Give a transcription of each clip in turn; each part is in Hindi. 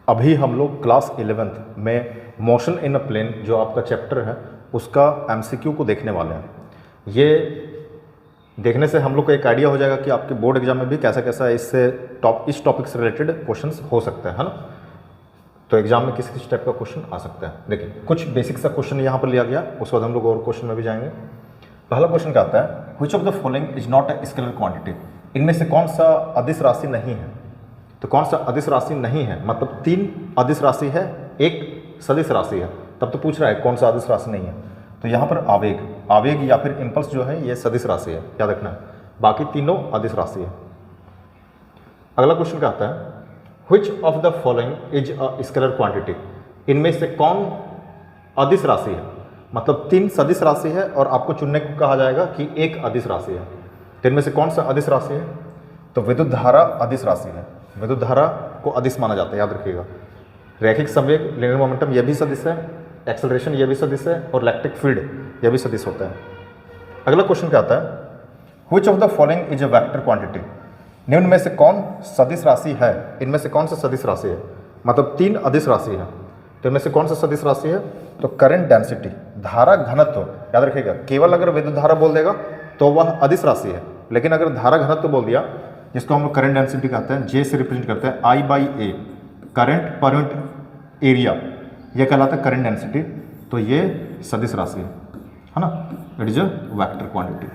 अभी हम लोग क्लास 11th में मोशन इन अ प्लेन जो आपका चैप्टर है उसका एमसीक्यू को देखने वाले हैं। ये देखने से हम लोग को एक आइडिया हो जाएगा कि आपके बोर्ड एग्जाम में भी कैसा कैसा इस टॉपिक से रिलेटेड क्वेश्चंस हो सकते हैं, है ना। तो एग्जाम में किस किस टाइप का क्वेश्चन आ सकता है। देखिए कुछ बेसिक सा क्वेश्चन यहाँ पर लिया गया, उसके बाद हम लोग और क्वेश्चन में भी जाएंगे। पहला क्वेश्चन क्या आता है, which of the following is not a scalar quantity. इनमें से कौन सा अदिश राशि नहीं है। तो कौन सा अदिश राशि नहीं है, मतलब 3 अदिश राशि है, 1 सदिश राशि है, तब तो पूछ रहा है कौन सा अदिश राशि नहीं है। तो यहाँ पर आवेग या फिर इम्पल्स जो है ये सदिश राशि है, याद रखना है। बाकी तीनों अदिश राशि है। अगला क्वेश्चन क्या आता है, which of the following is a scalar quantity. इनमें से कौन अदिश राशि है, मतलब 3 सदिश राशि है और आपको चुनने को कहा जाएगा कि 1 अदिश राशि है। तो इनमें से कौन सा अदिश राशि है, तो विद्युत धारा अदिश राशि है। विद्युत धारा को अदिश माना जाता है, याद रखिएगा। रैखिक संवेग लीनियर मोमेंटम ये भी सदिश है, एक्सेलरेशन ये भी सदिश है, और इलेक्ट्रिक फील्ड ये भी सदिश होता है। अगला क्वेश्चन क्या आता है, which of the following is a vector quantity. निम्न में से कौन सदिश राशि है। इनमें से कौन सा सदिश राशि है, मतलब 3 अदिश राशि है, तो इनमें से कौन सा सदिश राशि है, तो करंट डेंसिटी धारा घनत्व। याद रखिएगा, केवल अगर विद्युत धारा बोल देगा तो वह अदिश राशि है, लेकिन अगर धारा घनत्व बोल दिया, जिसको हम लोग करंट डेंसिटी कहते हैं, जे से रिप्रेजेंट करते हैं, I/A current per unit area, यह कहलाता है करंट डेंसिटी। तो ये सदिश राशि है ना, it is a vector quantity.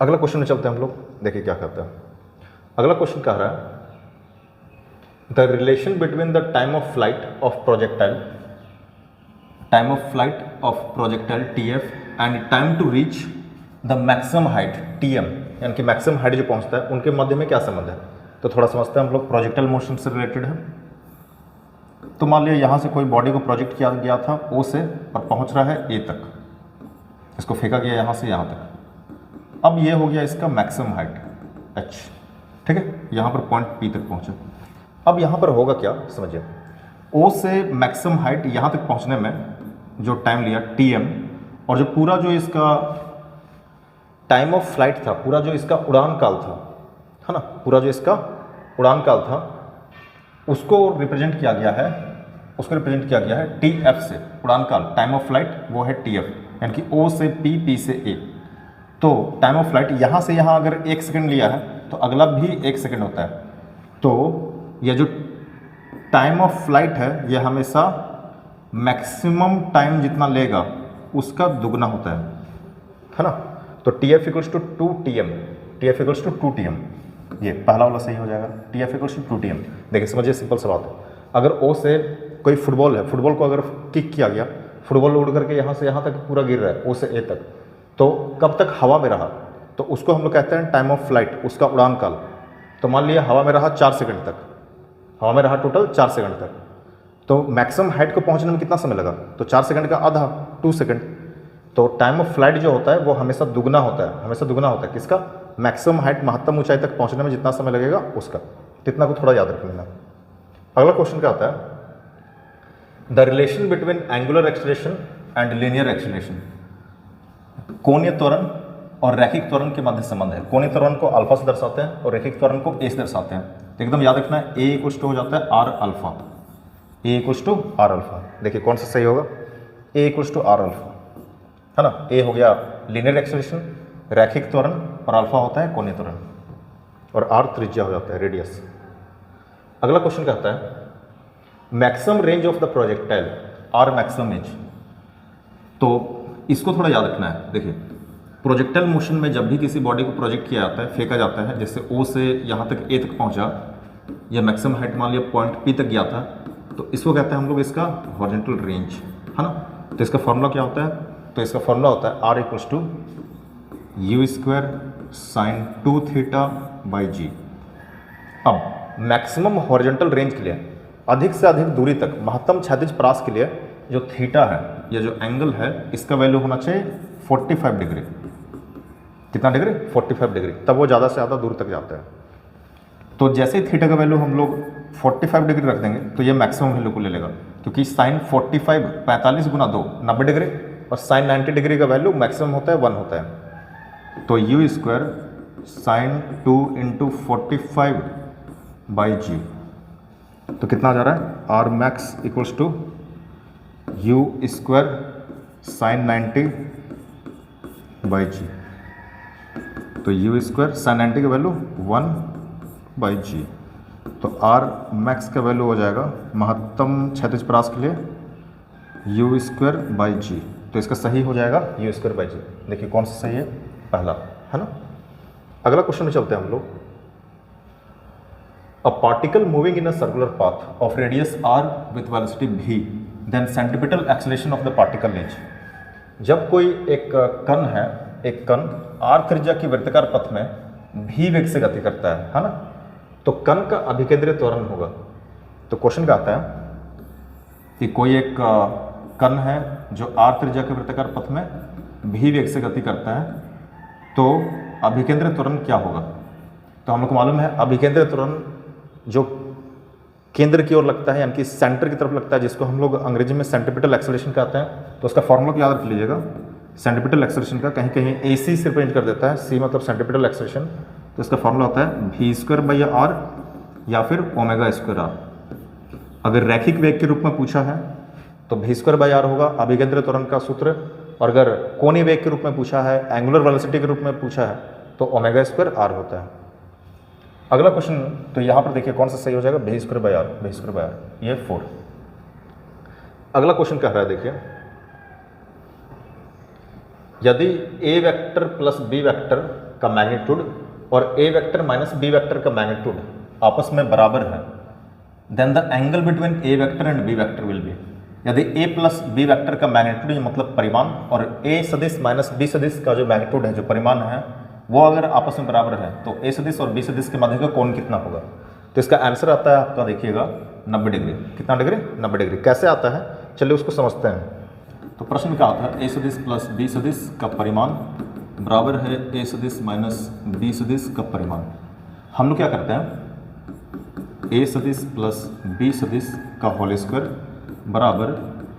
अगला क्वेश्चन में चलते हैं हम लोग, देखिए क्या कहता है। अगला क्वेश्चन कह रहा है, the relation between the time of flight of projectile TF and time to reach the maximum height TM, यानी कि मैक्सिमम हाइट जो पहुंचता है, उनके मध्य में क्या संबंध है। तो थोड़ा समझते हैं हम लोग, प्रोजेक्टाइल मोशन से रिलेटेड है। तो मान लिया यहाँ से कोई बॉडी को प्रोजेक्ट किया गया था O से और पहुँच रहा है A तक, इसको फेंका गया यहाँ से यहाँ तक। अब ये हो गया इसका मैक्सिमम हाइट H, ठीक है, यहाँ पर पॉइंट P तक पहुँचा। अब यहाँ पर होगा क्या, समझिए, O से मैक्सिमम हाइट यहाँ तक पहुँचने में जो टाइम लिया TM, और जो पूरा जो इसका टाइम ऑफ फ्लाइट था, पूरा जो इसका उड़ान काल था, है ना, पूरा जो इसका उड़ान काल था, उसको रिप्रेजेंट किया गया है TF से। उड़ान काल टाइम ऑफ फ्लाइट वो है TF, यानी कि O से P से A। तो टाइम ऑफ फ्लाइट यहाँ से यहाँ अगर 1 सेकंड लिया है तो अगला भी 1 सेकंड होता है। तो यह जो टाइम ऑफ फ्लाइट है यह हमेशा मैक्सिमम टाइम जितना लेगा उसका दुगना होता है ना। तो TF equals to 2TM, TF equals to 2TM, ये पहला वाला सही हो जाएगा। TF equals to 2TM। देखिए समझिए, सिंपल सा बात है। अगर O से कोई फुटबॉल है, फुटबॉल को अगर किक किया गया, फुटबॉल उड़ करके यहाँ से यहाँ तक पूरा गिर रहा है O से A तक, तो कब तक हवा में रहा, तो उसको हम लोग कहते हैं टाइम ऑफ फ्लाइट, उसका उड़ान काल। तो मान लिया हवा में रहा 4 सेकंड तक, हवा में रहा टोटल 4 सेकंड तक, तो मैक्सिमम हाइट को पहुंचने में कितना समय लगा, तो 4 सेकंड का आधा 2 सेकंड। तो टाइम ऑफ फ्लाइट जो होता है वो हमेशा दुगना होता है, किसका, मैक्सिमम हाइट, महत्तम ऊंचाई तक पहुंचने में जितना समय लगेगा उसका। तो इतना को थोड़ा याद रख लेना। अगला क्वेश्चन क्या आता है, the relation between angular acceleration and linear acceleration. कोणीय त्वरण और रैखिक त्वरण के मध्य संबंध है। कोणीय त्वरण को अल्फा से दर्शाते हैं और रैखिक त्वरण को ए से दर्शाते हैं। तो एकदम याद रखना है, ए इक्वल्स टू हो जाता है R alpha, A equals to R alpha. देखिए कौन सा सही होगा, A equals to R alpha, है ना। ए हो गया लीनियर एक्सीलरेशन, रैखिक त्वरण, और अल्फा होता है कोणीय त्वरण, और आर त्रिज्या हो जाता है, रेडियस। अगला क्वेश्चन कहता है, maximum range of the projectile R maximum H. तो इसको थोड़ा याद रखना है। देखिए प्रोजेक्टाइल मोशन में जब भी किसी बॉडी को प्रोजेक्ट किया जाता है, फेंका जाता है, जैसे O से यहाँ तक A तक पहुँचा, या मैक्सिमम हाइट मान लिया पॉइंट P तक गया था, तो इसको कहते हैं हम लोग इसका हॉरिजॉन्टल रेंज, है ना। तो इसका फॉर्मूला क्या होता है, तो इसका फॉर्मूला होता है R equals to U² sin 2θ/g। अब मैक्सिमम हॉरिजॉन्टल रेंज के लिए, अधिक से अधिक दूरी तक महत्तम क्षैतिज परास के लिए जो थीटा है, या जो एंगल है, इसका वैल्यू होना चाहिए 45 डिग्री। कितना डिग्री, 45 डिग्री, तब वो ज़्यादा से ज़्यादा दूर तक जाता है। तो जैसे ही थीटा का वैल्यू हम लोग 45 डिग्री रख देंगे तो ये मैक्सिमम वैल्यू को ले लेगा, क्योंकि साइन 45 गुना 2 90 डिग्री, और साइन 90 डिग्री का वैल्यू मैक्सिमम होता है 1 होता है। तो U² sin 2 × 45/g तो कितना आ जा रहा है, R max equals to u square sine 90 by g. तो यू स्क्वायर साइन 90 की वैल्यू 1 बाई जी। तो आर मैक्स का वैल्यू हो जाएगा महत्तम क्षैतिज परास के लिए यू स्क्वायर बाई जी। तो इसका सही हो जाएगा यू स्क्वायर बाई जी। देखिए कौन सा सही है, पहला, है ना। अगला क्वेश्चन में चलते हैं हम लोग। A particle moving in a circular path of radius R with velocity v, then centripetal acceleration of the particle is. जब कोई एक कण है, एक कण आर त्रिज्या की वृत्ताकार पथ में v वेग से गति करता है ना, तो कण का अभिकेंद्रीय त्वरण होगा। तो क्वेश्चन क्या आता है कि कोई एक कण है जो आर त्रिज्या के वृत्ताकार पथ में v वेग से गति करता है, तो अभिकेंद्रीय त्वरण क्या होगा। तो हम लोग को मालूम है अभिकेंद्रीय त्वरण जो केंद्र की ओर लगता है, यानी कि सेंटर की तरफ लगता है, जिसको हम लोग अंग्रेजी में सेंट्रीपिटल एक्सेलरेशन कहते हैं। तो उसका फॉर्मूला याद रख लीजिएगा, सेंट्रीपिटल एक्सेलरेशन का कहीं कहीं AC से रिप्रेजेंट कर देता है, C मतलब सेंट्रीपिटल एक्सेलरेशन। तो इसका फॉर्मूला होता है v स्क्वायर बाई आर या फिर ओमेगा स्क्वायर आर। अगर रैखिक वेग के रूप में पूछा है तो v स्क्वायर बाई आर होगा अभिकेंद्रीय त्वरण का सूत्र, और अगर कोणीय वेग के रूप में पूछा है, एंगुलर वेलोसिटी के रूप में पूछा है, तो ओमेगा स्क्वायर आर होता है। अगला क्वेश्चन, तो यहाँ पर देखिए कौन सा सही हो जाएगा, v square by R, v square by R, ये 4। अगला क्वेश्चन कह रहा है, देखिए यदि a vector plus b vector का मैग्नीट्यूड और a vector minus b vector का मैग्नीट्यूड आपस में बराबर है, then the angle between a vector and b vector will be. यदि a प्लस b वेक्टर का मैग्नीट्यूड मतलब परिमाण और a सदिश माइनस b सदिश का जो मैग्नीट्यूड है, जो परिमाण है, वो अगर आपस में बराबर है, तो a सदिश और b सदिश के मध्य का कोण कितना होगा। तो इसका आंसर आता है आपका, देखिएगा 90 डिग्री। कितना डिग्री, 90 डिग्री। कैसे आता है, चलिए उसको समझते हैं। तो प्रश्न क्या आता है, a सदिश प्लस b सदिश का परिमाण बराबर है a सदिश माइनस b सदिश का परिमाण। हम लोग क्या करते हैं, a सदिश प्लस b सदिश का होल स्क्वायर बराबर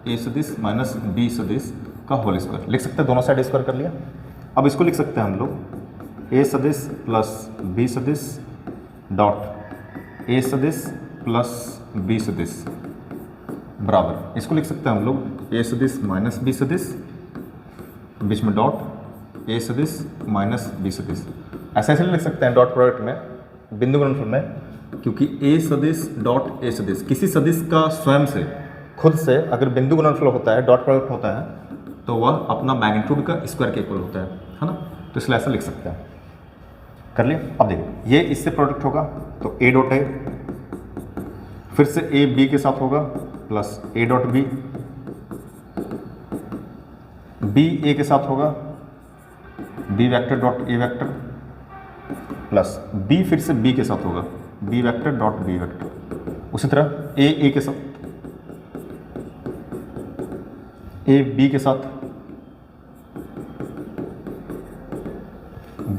a सदिश माइनस b सदिश का होल स्क्वायर। लिख सकते हैं, दोनों साइड स्क्वायर कर लिया। अब इसको लिख सकते हैं हम लोग a सदिश प्लस b सदिश डॉट a सदिश प्लस b सदिश बराबर, इसको लिख सकते हैं हम लोग a सदिश माइनस b सदिश, बीच में डॉट a सदिश माइनस b सदिश। ऐसे ऐसे लिख सकते हैं डॉट प्रोडक्ट में, बिंदु गुणनफल में, क्योंकि a सदिश डॉट a सदिश, किसी सदिश का स्वयं से, खुद से अगर बिंदु गुणनफल होता है, डॉट प्रोडक्ट होता है, तो वह अपना मैग्नीट्यूड का स्क्वायर के इक्वल होता है ना। तो इसलिए ऐसा लिख सकते हैं। कर लिया। अब देखिए ये इससे प्रोडक्ट होगा, तो a डॉट a, फिर से a b के साथ होगा plus a dot b, b a के साथ होगा, b vector dot a vector, plus b फिर से b के साथ होगा, b vector dot b vector. उसी तरह a के साथ, a b के साथ,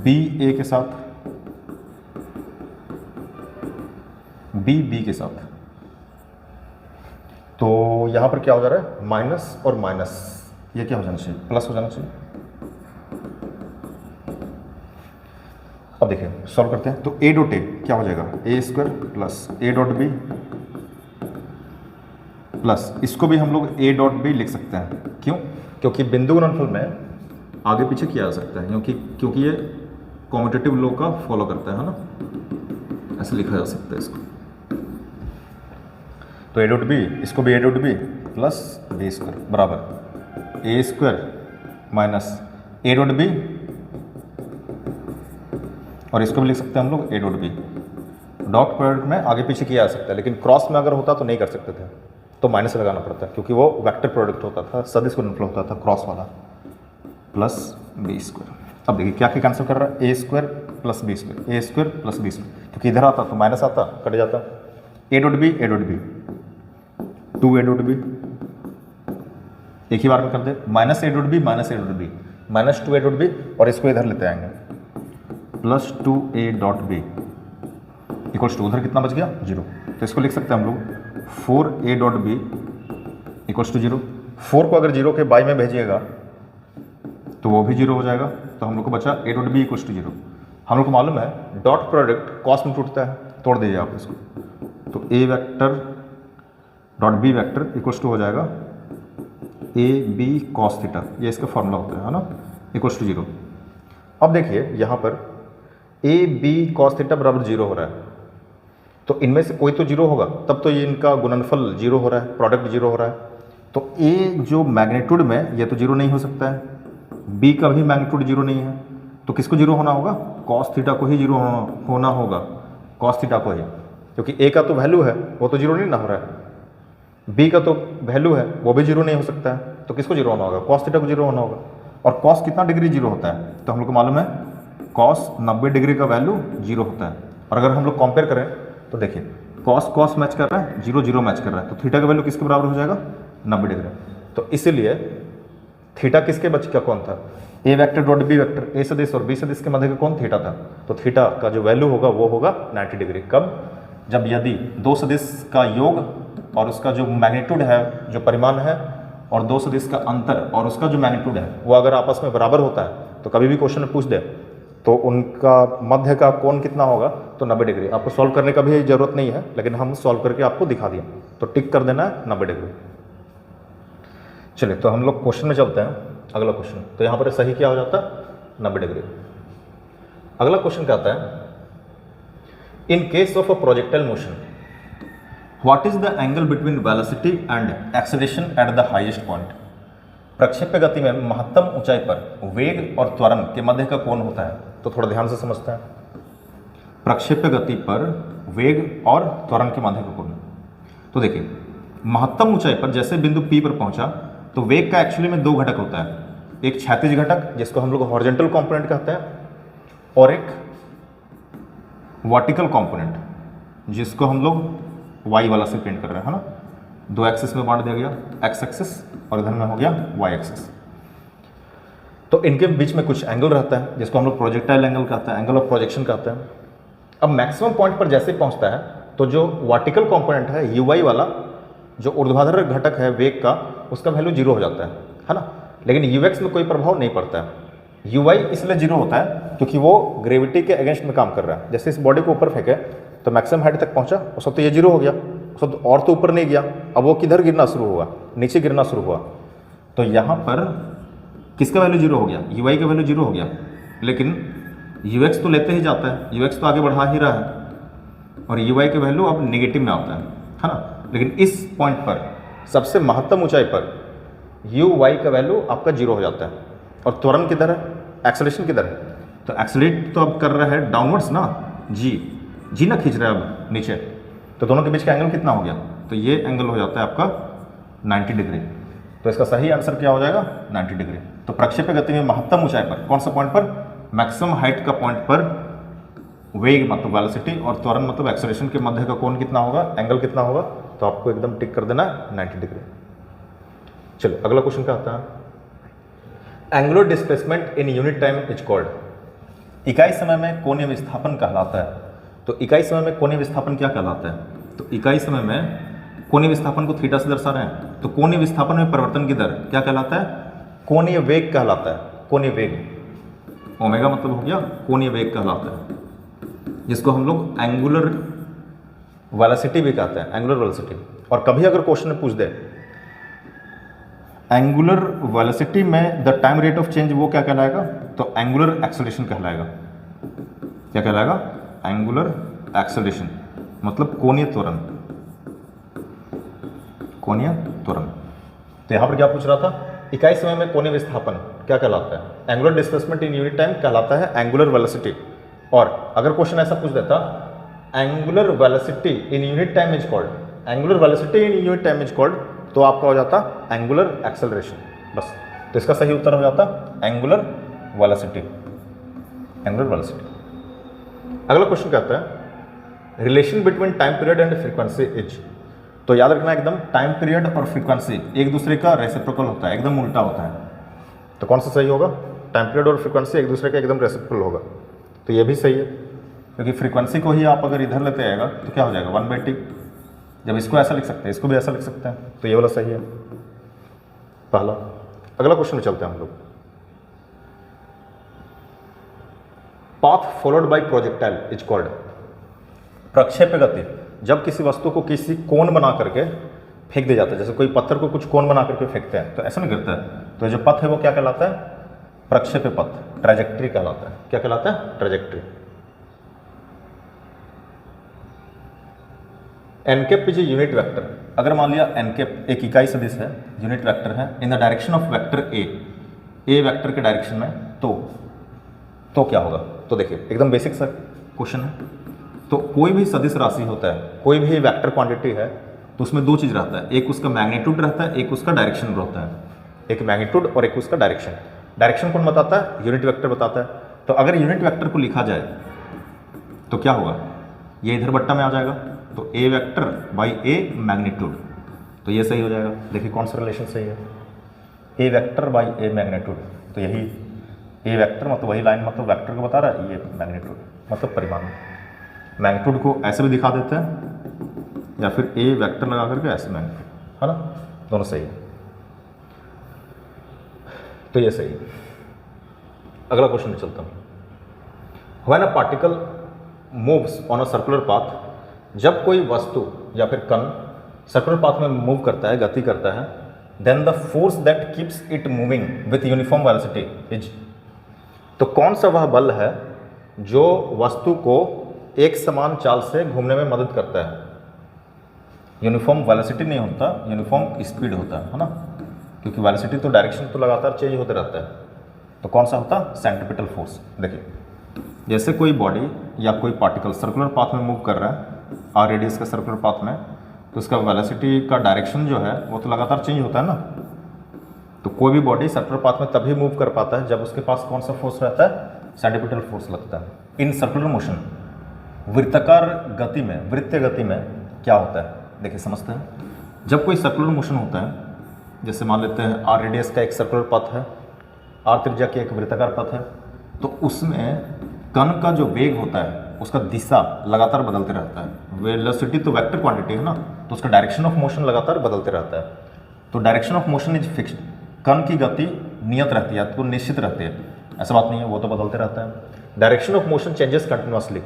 b a के साथ, b के साथ। तो यहाँ पर क्या हो जा रहा है, माइनस और माइनस, ये क्या हो जाना चाहिए, प्लस हो जाना चाहिए। अब देखिए सॉल्व करते हैं। तो a डॉट a क्या हो जाएगा, a square plus a dot b plus, इसको भी हम लोग a डॉट b लिख सकते हैं। क्यों, क्योंकि बिंदु गुणनफल में आगे पीछे किया जा सकता है, क्योंकि ये कॉम्यूटेटिव लॉ का फॉलो करता है ना, ऐसे लिखा जा सकता है इसको। तो a डॉट b, इसको भी a dot b plus b square बराबर a square minus a dot b, और इसको भी लिख सकते हैं हम लोग a dot b। Dot product में आगे पीछे किया जा सकता है, लेकिन क्रॉस में अगर होता तो नहीं कर सकते थे, तो माइनस लगाना पड़ता है, क्योंकि वो वेक्टर प्रोडक्ट होता था, सदिश गुणनफल होता था क्रॉस वाला, प्लस b स्क्वायर। अब देखिए क्या क्या कैंसिल कर रहा है, a square plus b square, a square plus b square, क्योंकि इधर आता तो माइनस आता, कट जाता। a dot b, a dot b, 2a dot b, एक ही बार में कर दे, minus a dot b, minus a dot b, minus 2a dot b, और इसको इधर लेते आएंगे, plus 2a dot b equals to, उधर कितना बच गया, 0। तो इसको लिख सकते हैं हम लोग 4a dot b equals to 0। 4 को अगर 0 के बाई में भेजिएगा तो वो भी 0 हो जाएगा। तो हम लोग को बचा a dot b equals to 0। हम लोग को मालूम है डॉट प्रोडक्ट कॉस में टूटता है, तोड़ दीजिए आप इसको। तो a vector dot B vector equals to हो जाएगा ए बी कॉस थीटा, ये इसका फॉर्मूला होता है ना, इक्वल्स टू 0। अब देखिए यहाँ पर ए बी कॉस थीटा बराबर 0 हो रहा है, तो इनमें से कोई तो 0 होगा, तब तो ये इनका गुणनफल 0 हो रहा है, प्रोडक्ट 0 हो रहा है। तो ए जो मैग्नीट्यूड में ये तो 0 नहीं हो सकता है, बी का भी मैग्नीट्यूड 0 नहीं है, तो किसको 0 होना होगा? कॉस थीटा को ही 0 होना होगा, कॉस थीटा को ही, क्योंकि ए का तो वैल्यू है वो तो 0 नहीं ना हो रहा है, बी का तो वैल्यू है वो भी 0 नहीं हो सकता है, तो किसको 0 होना होगा? कॉस थीटा को 0 होना होगा। और कॉस कितना डिग्री 0 होता है? तो हम लोग को मालूम है कॉस 90 डिग्री का वैल्यू 0 होता है। और अगर हम लोग कंपेयर करें तो देखिए कॉस मैच कर रहा है, 0 मैच कर रहा है, तो थीटा का वैल्यू किसके बराबर हो जाएगा? 90 डिग्री। तो इसीलिए थीटा किसके बच का कौन था? ए वेक्टर डॉट बी वेक्टर, ए सदिश और बी सदिश के मध्य का कौन? थीटा था। तो थीटा का जो वैल्यू होगा वो होगा 90 डिग्री। कब? जब यदि दो सदिश का योग और उसका जो मैग्नीट्यूड है, जो परिमाण है, और दो सदिश का अंतर और उसका जो मैग्नीट्यूड है वो अगर आपस में बराबर होता है, तो कभी भी क्वेश्चन में पूछ दे तो उनका मध्य का कोण कितना होगा? तो 90 डिग्री। आपको सॉल्व करने का भी जरूरत नहीं है, लेकिन हम सॉल्व करके आपको दिखा दिया, तो टिक कर देना है 90 डिग्री। चलिए तो हम लोग क्वेश्चन में चलते हैं, अगला क्वेश्चन। तो यहाँ पर सही क्या हो जाता है? 90 डिग्री। अगला क्वेश्चन क्या आता है? In case of a projectile motion, what is the angle between velocity and acceleration at the highest point? प्रक्षेप्य गति में महत्तम ऊंचाई पर वेग और त्वरण के मध्य का कोण होता है। तो थोड़ा ध्यान से समझते हैं। प्रक्षेप्य गति पर वेग और त्वरण के मध्य का कोण। तो देखिए महत्तम ऊंचाई पर जैसे बिंदु P पर पहुंचा, तो वेग का एक्चुअली में दो घटक होता है, एक क्षैतिज घटक जिसको हम लोग हॉरिजॉन्टल कंपोनेंट कहते हैं, और एक वर्टिकल कंपोनेंट जिसको हम लोग y वाला से पेंट कर रहे हैं, है ना। दो एक्सिस में बांट दिया गया, x एक्सिस और इधर में हो गया y एक्सिस। तो इनके बीच में कुछ एंगल रहता है जिसको हम लोग प्रोजेक्टाइल एंगल कहते हैं, एंगल ऑफ प्रोजेक्शन कहते हैं। अब मैक्सिमम पॉइंट पर जैसे पहुंचता है तो जो वर्टिकल कंपोनेंट है uy वाला, जो ऊर्ध्वाधर घटक है वेग का, उसका वैल्यू 0 हो जाता है ना। लेकिन ux में कोई प्रभाव नहीं पड़ता है। uy इसलिए 0 होता है क्योंकि वो ग्रेविटी के अगेंस्ट में काम कर रहा है। जैसे इस बॉडी को ऊपर फेंके तो मैक्सिमम हाइट तक पहुंचा, उस वक्त तो ये 0 हो गया, उस वक्त और तो ऊपर नहीं गया, अब वो किधर गिरना शुरू हुआ? नीचे गिरना शुरू हुआ। तो यहाँ पर किसका वैल्यू 0 हो गया? uy का वैल्यू 0 हो गया, लेकिन ux तो लेते ही जाता है, ux तो आगे बढ़ा ही रहा है, और uy का वैल्यू अब नेगेटिव में आता है ना। लेकिन इस पॉइंट पर सबसे महत्तम ऊंचाई पर uy का वैल्यू आपका 0 हो जाता है। और त्वरण किधर है? एक्सेलरेशन किधर है? तो एक्सेलरेट तो अब कर रहा है डाउनवर्ड्स ना, जी ना खींच रहा है अब नीचे, तो दोनों के बीच का एंगल कितना हो गया? तो ये एंगल हो जाता है आपका 90 डिग्री। तो इसका सही आंसर क्या हो जाएगा? 90 डिग्री। तो प्रक्षेप्य गति में महत्तम ऊंचाई पर कौन सा पॉइंट पर? मैक्सिमम हाइट का पॉइंट पर वेग मतलब वेलोसिटी और त्वरण मतलब एक्सेलरेशन के मध्य का कोण कितना होगा, एंगल कितना होगा? तो आपको एकदम टिक कर देना है 90 डिग्री। चलो अगला क्वेश्चन क्या आता है? Angular displacement in unit time is called. इकाई समय में कोणीय विस्थापन कहलाता है। तो इकाई समय में कोणीय विस्थापन क्या कहलाता है? तो इकाई समय में कोणीय विस्थापन को थीटा से दर्शा रहे हैं, तो कोणीय विस्थापन में परिवर्तन की दर क्या कहलाता है? कोणीय वेग कहलाता है। कोणीय वेग, ओमेगा मतलब हो गया कोणीय वेग कहलाता है, जिसको हम लोग एंगुलर वेलोसिटी भी कहते हैं, एंगुलर वेलोसिटी। और कभी अगर क्वेश्चन में पूछ दे एंगुलर वेलोसिटी में the time rate of change, वो क्या कहलाएगा? तो एंगुलर एक्सेलरेशन कहलाएगा। क्या कहलाएगा? एंगुलर एक्सेलरेशन मतलब कोणीय त्वरण, कोणीय त्वरण। तो यहां पर क्या पूछ रहा था? इकाई समय में कोणीय विस्थापन क्या कहलाता है? Angular displacement in unit time कहलाता है एंगुलर वेलोसिटी। और अगर क्वेश्चन ऐसा पूछ देता angular velocity in unit time is called, angular velocity in unit time is called, तो आपका हो जाता एंगुलर एक्सेलरेशन बस। तो इसका सही उत्तर हो जाता एंगुलर वेलोसिटी, एंगुलर वेलोसिटी। अगला क्वेश्चन कहता है relation between time period and frequency is. तो याद रखना एकदम, टाइम पीरियड और फ्रीक्वेंसी एक दूसरे का रेसिप्रोकल होता है, एकदम उल्टा होता है। तो कौन सा सही होगा? टाइम पीरियड और फ्रीक्वेंसी एक दूसरे का एकदम रेसिप्रोकल होगा। तो ये भी सही है, क्योंकि फ्रीक्वेंसी को ही आप अगर इधर लेते आएगा तो क्या हो जाएगा? 1/t। जब इसको ऐसा लिख सकते हैं, इसको भी ऐसा लिख सकते हैं, तो ये वाला सही है पहला। अगला क्वेश्चन में चलते हैं हम लोग। Path followed by projectile is called. प्रक्षेप्य गति जब किसी वस्तु को किसी कोण बना करके फेंक दिया जाता है, जैसे कोई पत्थर को कुछ कोन बना करके फेंकते हैं तो ऐसा नहीं गिरता है। तो जो पथ है वो क्या कहलाता है? प्रक्षेप्य पथ, ट्रैजेक्टरी कहलाता है। क्या कहलाता है? Trajectory. NCAP is a unit vector. अगर मान लिया एनकेप एक इकाई सदिश है, यूनिट वेक्टर है, in the direction of vector A vector के डायरेक्शन में, तो क्या होगा? तो देखिए एकदम बेसिक सा क्वेश्चन है। तो कोई भी सदिश राशि होता है, कोई भी वेक्टर क्वांटिटी है, तो उसमें दो चीज़ रहता है, एक उसका मैग्नीट्यूड रहता है, एक उसका डायरेक्शन रहता है। एक मैग्नीट्यूड और एक उसका डायरेक्शन। डायरेक्शन कौन बताता है? यूनिट वेक्टर बताता है। तो अगर यूनिट वेक्टर को लिखा जाए तो क्या होगा? ये इधर बट्टा में आ जाएगा, तो ए वेक्टर बाई ए मैग्नीट्यूड, तो ये सही हो जाएगा। देखिए कौन सा रिलेशन सही है? ए वेक्टर बाई ए मैग्नीट्यूड, तो यही ए वेक्टर मतलब वही लाइन मतलब वेक्टर को बता रहा है, ये मैग्नीट्यूड मतलब परिमाण। मैग्नीट्यूड को ऐसे भी दिखा देते हैं या फिर ए वेक्टर लगा करके ऐसे मैग्नीट्यूड, है ना, दोनों सही है। तो ये सही है। अगला क्वेश्चन में चलता हूँ। When a particle moves on a circular path, जब कोई वस्तु या फिर कण सर्कुलर पाथ में मूव करता है, गति करता है, then the force that keeps it moving with uniform velocity is, तो कौन सा वह बल है जो वस्तु को एक समान चाल से घूमने में मदद करता है? यूनिफॉर्म वेलोसिटी नहीं होता, यूनिफॉर्म स्पीड होता है ना, क्योंकि वेलोसिटी तो डायरेक्शन तो लगातार चेंज होते रहता है। तो कौन सा होता? Centripetal force. देखिए जैसे कोई बॉडी या कोई पार्टिकल सर्कुलर पाथ में मूव कर रहा है, आर रेडियस का सर्कुलर पाथ में, तो उसका वेलोसिटी का डायरेक्शन जो है वो तो लगातार चेंज होता है ना। तो कोई भी बॉडी सर्कुलर पाथ में तभी मूव कर पाता है जब उसके पास कौन सा फोर्स रहता है? सेंट्रीपिटल फोर्स लगता है। इन सर्कुलर मोशन, वृत्ताकार गति में, वृत्तीय गति में क्या होता है? देखिए समझते हैं। जब कोई सर्कुलर मोशन होता है, जैसे मान लेते हैं आर रेडियस का एक सर्कुलर पथ है, आर त्रिज्या की एक वृत्ताकार पथ है, तो उसमें कण का जो वेग होता है उसका दिशा लगातार बदलते रहता है। वेलोसिटी तो वेक्टर क्वांटिटी है ना, तो उसका डायरेक्शन ऑफ मोशन लगातार बदलते रहता है। तो direction of motion is fixed. कण की गति नियत रहती है, तो निश्चित रहती है, ऐसा बात नहीं है, वो तो बदलते रहता है। Direction of motion changes continuously.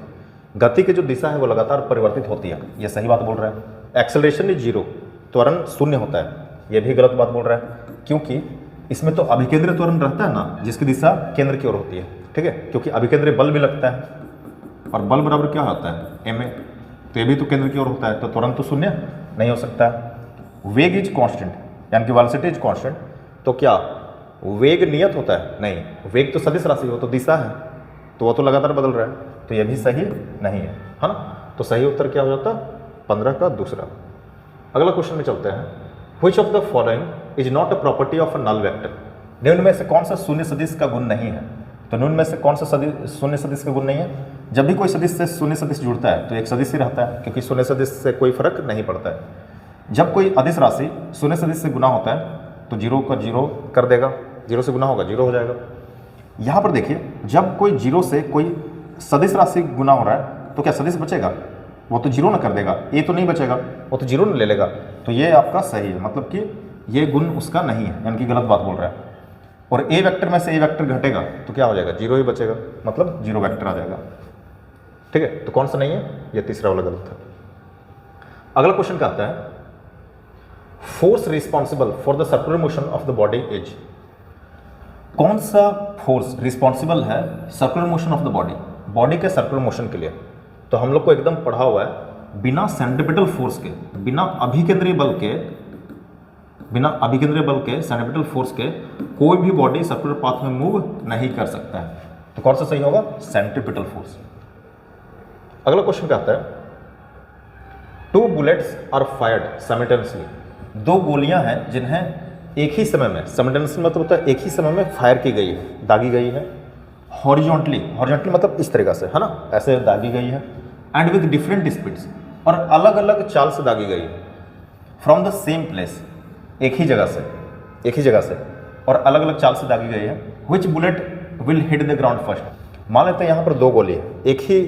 गति की जो दिशा है वो लगातार परिवर्तित होती है, ये सही बात बोल रहा है। एक्सेलरेशन इज जीरो, त्वरण शून्य होता है, ये भी गलत बात बोल रहा है, क्योंकि इसमें तो अभिकेंद्रिय त्वरण रहता है ना, जिसकी दिशा केंद्र की ओर होती है, ठीक है, क्योंकि अभिकेंद्रीय बल भी लगता है, और बल बराबर क्या होता है? एम ए, तो ये भी तो केंद्र की ओर होता है, तो त्वरण तो शून्य नहीं हो सकता है। वेग इज कांस्टेंट, यानी कि वेलोसिटी इज कांस्टेंट, तो क्या वेग नियत होता है? नहीं, वेग तो सदिश राशि हो, तो दिशा है, तो वो तो लगातार बदल रहा है, तो ये भी सही नहीं है ना। तो सही उत्तर क्या हो जाता? 15 का दूसरा। अगला क्वेश्चन में चलते हैं। Which of the following is not a property of a null vector? निम्न में से कौन सा शून्य सदिश का गुण नहीं है? तो निम्न में से कौन सा शून्य सदिश का गुण नहीं है? जब भी कोई सदिश से शून्य सदिश जुड़ता है तो एक सदिश ही रहता है, क्योंकि शून्य सदिश से कोई फर्क नहीं पड़ता है। जब कोई अदिश राशि शून्य सदिश से गुना होता है तो जीरो का जीरो कर देगा, जीरो से गुना होगा जीरो हो जाएगा। यहाँ पर देखिए, जब कोई जीरो से कोई सदिश राशि गुना हो रहा है तो क्या सदिश बचेगा? वो तो जीरो ना कर देगा, ए तो नहीं बचेगा, वो तो जीरो ना ले लेगा। तो ये आपका सही है, मतलब कि ये गुण उसका नहीं है, यानी कि गलत बात बोल रहा है। और ए वेक्टर में से ए वेक्टर घटेगा तो क्या हो जाएगा? जीरो ही बचेगा, मतलब जीरो वेक्टर आ जाएगा, ठीक है। तो कौन सा नहीं है? ये तीसरा वाला गलत है। अगला क्वेश्चन क्या आता है? Force responsible for the circular motion of the body is, कौन सा फोर्स रिस्पॉन्सिबल है circular motion of the body, body के सर्कुलर मोशन के लिए? तो हम लोग को एकदम पढ़ा हुआ है, बिना सेंट्रीपिटल फोर्स के, बिना अभिकेंद्रीय बल के सेंट्रीपिटल फोर्स के कोई भी बॉडी सर्कुलर पाथ में मूव नहीं कर सकता है। तो कौन सा सही होगा? Centripetal force. अगला क्वेश्चन क्या आता है? 2 बुलेट्स आर फायर्ड साइमल्टेनियसली, 2 गोलियां हैं जिन्हें एक ही समय में, साइमल्टेनियसली मतलब होता है एक ही समय में फायर की गई है, दागी गई है। हॉरिजॉन्टली मतलब इस तरीक़ा से, है ना, ऐसे दागी गई है। एंड विद डिफरेंट स्पीड्स, और अलग अलग चाल से दागी गई है। फ्रॉम द सेम प्लेस, एक ही जगह से और अलग अलग चाल से दागी गई है। Which bullet will hit the ground first? मान लेते हैं यहाँ पर 2 गोली है, एक ही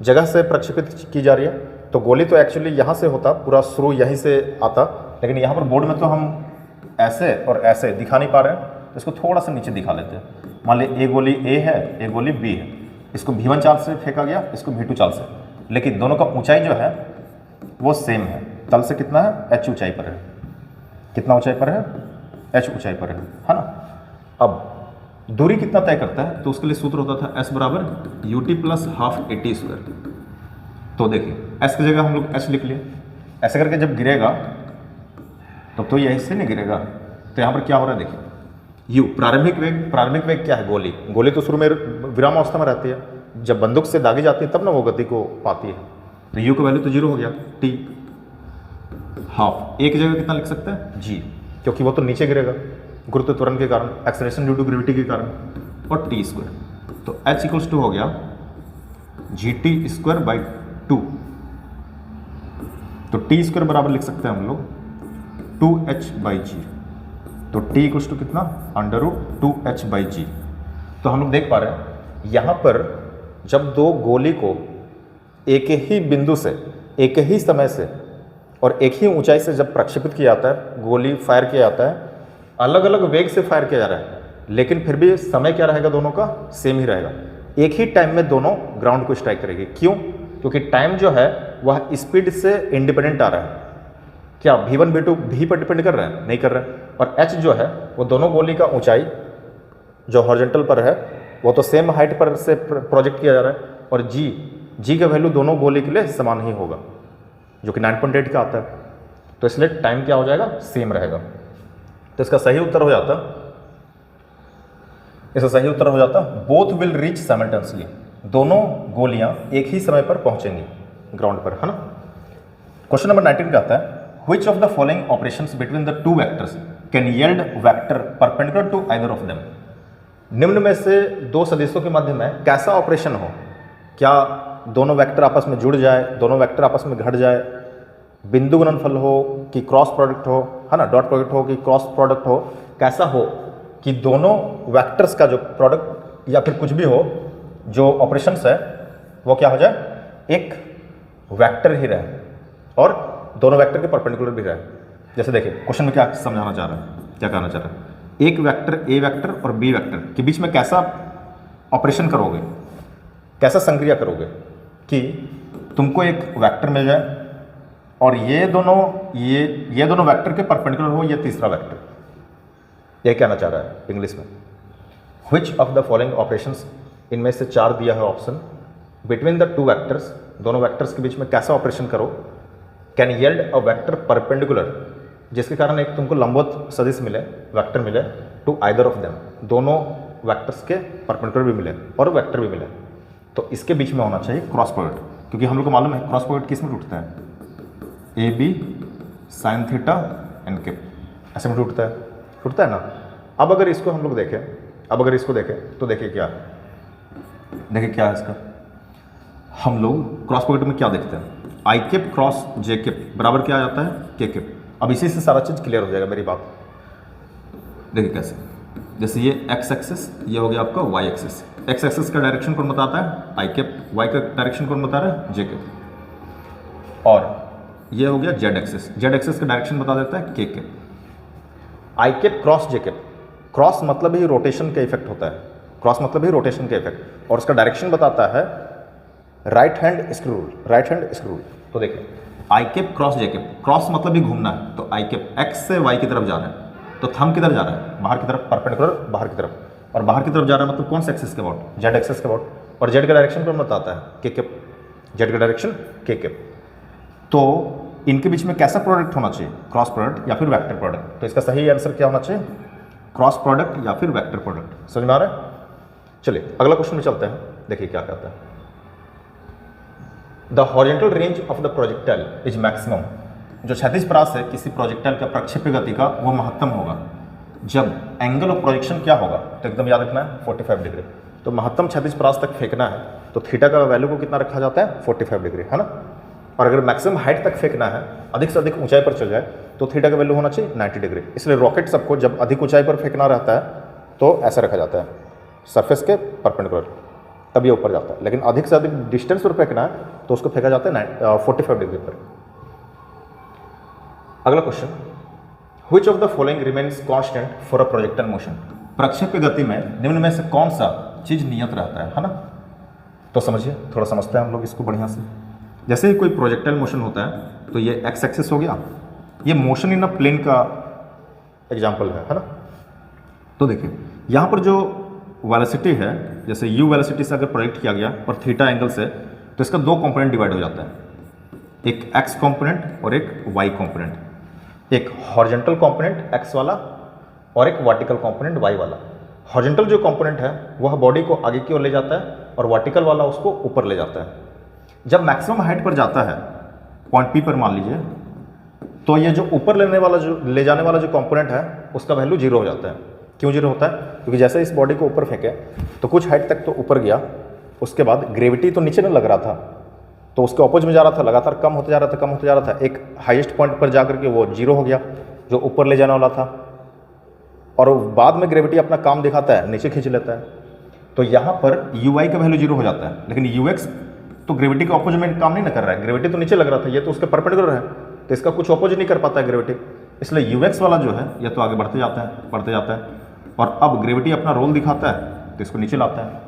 जगह से प्रक्षेपित की जा रही है, तो गोली तो एक्चुअली यहाँ से होता, पूरा शुरू यहीं से आता, लेकिन यहाँ पर बोर्ड में तो हम ऐसे और ऐसे दिखा नहीं पा रहे हैं, तो इसको थोड़ा सा नीचे दिखा लेते हैं। मान ली ए गोली ए है, ए गोली बी है, इसको V1 चाल से फेंका गया, इसको V2 चाल से, लेकिन दोनों का ऊंचाई जो है वो सेम है, तल से कितना है, एच ऊंचाई पर है। कितना ऊंचाई पर है, एच ऊंचाई पर है ना। अब दूरी कितना तय करता है, तो उसके लिए सूत्र होता था एस बराबर U T plus half A T square. तो देखिए एस की जगह हम लोग एच लिख लिए, ऐसे करके जब गिरेगा तब तो यही से नहीं गिरेगा। तो यहाँ पर क्या हो रहा है देखिए, यू प्रारंभिक वेग क्या है, गोली तो शुरू में विरामावस्था में रहती है, जब बंदूक से दागी जाती है तब ना वो गति को पाती है। तो यू का वैल्यू तो 0 हो गया, टी हाफ, एक जगह कितना लिख सकते हैं, जी, क्योंकि वो तो नीचे गिरेगा गुरुत्व त्वरण के कारण, एक्सेलरेशन ड्यू टू ग्रेविटी के कारण, और टी स्क्वायर। तो एच इक्वल्स टू हो गया जी टी स्क्वायर बाई 2। तो टी स्क्वायर बराबर लिख सकते हैं हम लोग 2h बाई जी। तो t इक्वल्स टू कितना, √2h बाई जी। तो हम लोग देख पा रहे हैं यहाँ पर जब दो गोली को एक ही बिंदु से, एक ही समय से और एक ही ऊंचाई से जब प्रक्षेपित किया जाता है, गोली फायर किया जाता है, अलग अलग वेग से फायर किया जा रहा है, लेकिन फिर भी समय क्या रहेगा, दोनों का सेम ही रहेगा। एक ही टाइम में दोनों ग्राउंड को स्ट्राइक करेगी। क्यों? क्योंकि टाइम जो है वह स्पीड से इंडिपेंडेंट आ रहा है। क्या v1 v2 v पर डिपेंड कर रहे हैं, नहीं कर रहे हैं। और h जो है वो दोनों गोली का ऊंचाई जो हॉरिजॉन्टल पर है वो तो सेम हाइट पर से प्रोजेक्ट किया जा रहा है, और g का वैल्यू दोनों गोली के लिए समान ही होगा, जो कि 9.8 का आता है। तो इसलिए टाइम क्या हो जाएगा, सेम रहेगा। तो इसका सही उत्तर हो जाता बोथ विल रीच साइमल्टेनियसली, दोनों गोलियां एक ही समय पर पहुंचेंगी ग्राउंड पर, है ना। क्वेश्चन नंबर 19 का आता है Which of the following operations between the two vectors can yield vector perpendicular to either of them? निम्न में से दो सदिशों के मध्य में कैसा ऑपरेशन हो, क्या दोनों वेक्टर आपस में जुड़ जाए, दोनों वेक्टर आपस में घट जाए, बिंदु गुणनफल हो कि क्रॉस प्रोडक्ट हो, है ना, डॉट प्रोडक्ट हो कि क्रॉस प्रोडक्ट हो, कैसा हो कि दोनों वेक्टर्स का जो प्रोडक्ट या फिर कुछ भी हो, जो ऑपरेशंस है वो क्या हो जाए, एक वेक्टर ही रहे और दोनों वेक्टर के परपेंडिकुलर भी रहे। जैसे देखिए क्वेश्चन में क्या समझाना चाह रहा है, क्या कहना चाह रहा है, एक वेक्टर ए वेक्टर और बी वेक्टर के बीच में कैसा ऑपरेशन करोगे, कैसा संक्रिया करोगे कि तुमको एक वेक्टर मिल जाए और ये दोनों वेक्टर के परपेंडिकुलर हो, ये तीसरा वेक्टर। ये कहना चाह रहा है इंग्लिश में, which of the following operations, इनमें से 4 दिया है option, between the two vectors, दोनों वेक्टर्स के बीच में कैसा ऑपरेशन करो, can yield a vector perpendicular, जिसके कारण एक तुमको लंबवत सदिश मिले, वेक्टर मिले, टू आइदर ऑफ देम, दोनों वेक्टर्स के परपेंडिकुलर भी मिले और वेक्टर भी मिले। तो इसके बीच में होना चाहिए क्रॉस प्रोडक्ट, क्योंकि हम लोग को मालूम है क्रॉस प्रोडक्ट किस में टूटता है, A B sine theta N K, ऐसे में टूटता है ना। अब अगर इसको हम लोग देखें, तो देखिए क्या है इसका, हम लोग क्रॉस प्रोडक्ट में क्या देखते हैं, आई केप क्रॉस जे केप बराबर क्या आ जाता है, के केप। अब इसी से सारा चीज़ क्लियर हो जाएगा मेरी बात। देखिए कैसे, जैसे ये एक्स एक्सिस, ये हो गया आपका वाई एक्सिस। एक्स एक्सिस का डायरेक्शन कौन बताता है, आई केप, वाई का डायरेक्शन कौन बता रहा है, जे केप। और ये हो गया जेड एक्सिस, जेड एक्सिस का डायरेक्शन बता देता है k cap. I cap cross j cap, cross मतलब ही रोटेशन का इफेक्ट होता है, और उसका डायरेक्शन बताता है राइट हैंड स्क्रू रूल। तो देखिए i cap cross j cap, cross मतलब ही घूमना है, तो आई केप एक्स से वाई की तरफ जा रहा है, तो थंब किधर जा रहा है, बाहर की तरफ, परपेंडिकुलर बाहर की तरफ, और बाहर की तरफ जा रहा है मतलब कौन से एक्सिस के अबाउट, जेड एक्सिस के अबाउट, और जेड का डायरेक्शन कौन बताता है, के केप, जेड का डायरेक्शन के केप। तो इनके बीच में कैसा प्रोडक्ट होना चाहिए, क्रॉस प्रोडक्ट या फिर वेक्टर प्रोडक्ट। तो इसका सही आंसर क्या होना चाहिए, क्रॉस प्रोडक्ट या फिर वेक्टर प्रोडक्ट। समझ में आ रहा है। चलिए अगला क्वेश्चन में चलते हैं, देखिए क्या कहता है, the horizontal range of the projectile is maximum, जो क्षैतिज परास है किसी प्रोजेक्टाइल का प्रक्षेप्य गति का वो महत्तम होगा जब एंगल ऑफ प्रोजेक्शन क्या होगा, तो एकदम याद रखना है 45 डिग्री। तो महत्तम क्षैतिज परास तक फेंकना है तो थीटा का वैल्यू को कितना रखा जाता है, 45 डिग्री, है ना। और अगर मैक्सिमम हाइट तक फेंकना है, अधिक से अधिक ऊंचाई पर चल जाए, तो थीटा का वैल्यू होना चाहिए 90 डिग्री। इसलिए रॉकेट सबको जब अधिक ऊंचाई पर फेंकना रहता है तो ऐसा रखा जाता है, सरफेस के परपेंडिकुलर, तब ये ऊपर जाता है। लेकिन अधिक से अधिक डिस्टेंस पर फेंकना है तो उसको फेंका जाता है 45 डिग्री पर। अगला question, which of the following remains constant for a projectile motion, प्रक्षेप्य गति में निम्न में से कौन सा चीज नियत रहता है ना। तो समझिए, थोड़ा समझते हैं हम लोग इसको बढ़िया से। जैसे ही कोई प्रोजेक्टाइल मोशन होता है तो ये एक्स एक्सिस हो गया, ये मोशन इन अ प्लेन का एग्जाम्पल है ना। तो देखिए यहाँ पर जो वेलोसिटी है, जैसे यू वेलोसिटी से अगर प्रोजेक्ट किया गया और थीटा एंगल से, तो इसका दो कंपोनेंट डिवाइड हो जाता है, एक एक्स कंपोनेंट और एक वाई कंपोनेंट। एक हॉरिजॉन्टल कंपोनेंट एक्स वाला और एक वर्टिकल कंपोनेंट वाई वाला। हॉरिजॉन्टल जो कंपोनेंट है वह बॉडी को आगे की ओर ले जाता है और वर्टिकल वाला उसको ऊपर ले जाता है। जब मैक्सिमम हाइट पर जाता है पॉइंट पी पर मान लीजिए, तो ये जो ऊपर ले जाने वाला जो कंपोनेंट है उसका वैल्यू जीरो हो जाता है। क्यों जीरो होता है? क्योंकि जैसे इस बॉडी को ऊपर फेंके तो कुछ हाइट तक तो ऊपर गया, उसके बाद ग्रेविटी तो नीचे न लग रहा था, तो उसके ऑपोजिट में जा रहा था, लगातार कम होते जा रहा था, एक हाईएस्ट पॉइंट पर जाकर के वो जीरो हो गया जो ऊपर ले जाने वाला था, और बाद में ग्रेविटी अपना काम दिखाता है, नीचे खींच लेता है। तो यहाँ पर यू आई का वैल्यू जीरो हो जाता है, लेकिन यू एक्स तो ग्रेविटी के ऑपोजिट में काम नहीं ना कर रहा है, ग्रेविटी तो नीचे लग रहा था, ये तो उसके परपेंडिकुलर है, तो इसका कुछ ऑपोजिट नहीं कर पाता है ग्रेविटी, इसलिए यू एक्स वाला जो है ये तो आगे बढ़ते जाता है और अब ग्रेविटी अपना रोल दिखाता है तो इसको नीचे लाता है,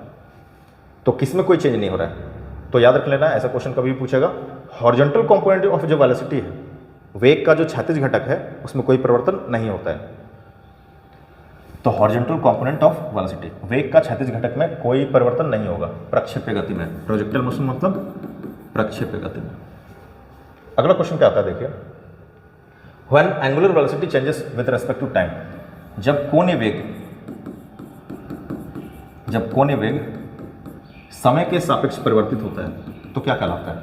तो किस में कोई चेंज नहीं हो रहा है। तो याद रख लेना, ऐसा क्वेश्चन कभी भी पूछेगा। हॉरिजॉन्टल कंपोनेंट ऑफ जो वेलोसिटी है, वेग का जो क्षैतिज घटक है उसमें कोई परिवर्तन नहीं होता है। तो हॉरिजॉन्टल कंपोनेंट ऑफ वेलोसिटी, वेग का क्षैतिज घटक में कोई परिवर्तन नहीं होगा प्रक्षेप्य गति में। प्रोजेक्टाइल मोशन मतलब प्रक्षेप्य गति में। अगला क्वेश्चन क्या आता है देखिए, when angular velocity changes with respect to time, जब कोणीय वेग समय के सापेक्ष परिवर्तित होता है तो क्या कहलाता है?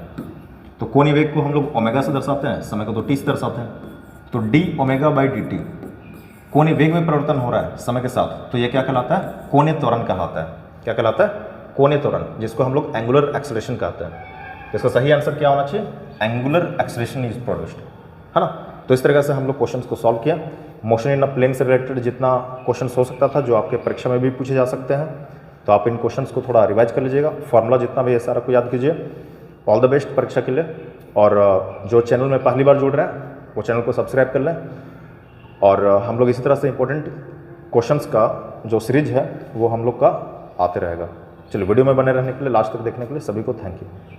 तो कोणीय वेग को हम लोग ओमेगा से दर्शाते हैं, समय को तो टी से दर्शाते हैं, तो D omega by D T कोणीय वेग में परिवर्तन हो रहा है समय के साथ, तो ये क्या कहलाता है? कोणीय त्वरण कहलाता है। क्या कहलाता है? कोणीय त्वरण, जिसको हम लोग एंगुलर एक्सेलरेशन कहते हैं। तो इसका सही आंसर क्या होना चाहिए? एंगुलर एक्सेलरेशन इज प्रोड्यूस्ड, है ना। तो इस तरह से हम लोग क्वेश्चंस को सॉल्व किया। मोशन इन अ प्लेन से रिलेटेड जितना क्वेश्चंस हो सकता था, जो आपके परीक्षा में भी पूछे जा सकते हैं, तो आप इन क्वेश्चंस को थोड़ा रिवाइज कर लीजिएगा, फॉर्मूला जितना भी है सारा को याद कीजिए। ऑल द बेस्ट परीक्षा के लिए। और जो चैनल में पहली बार जुड़ रहे हैं वो चैनल को सब्सक्राइब कर लें, और हम लोग इसी तरह से इंपॉर्टेंट क्वेश्चंस का जो सीरीज है वो हम लोग का आते रहेगा। चलिए, वीडियो में बने रहने के लिए, लास्ट तक देखने के लिए सभी को थैंक यू।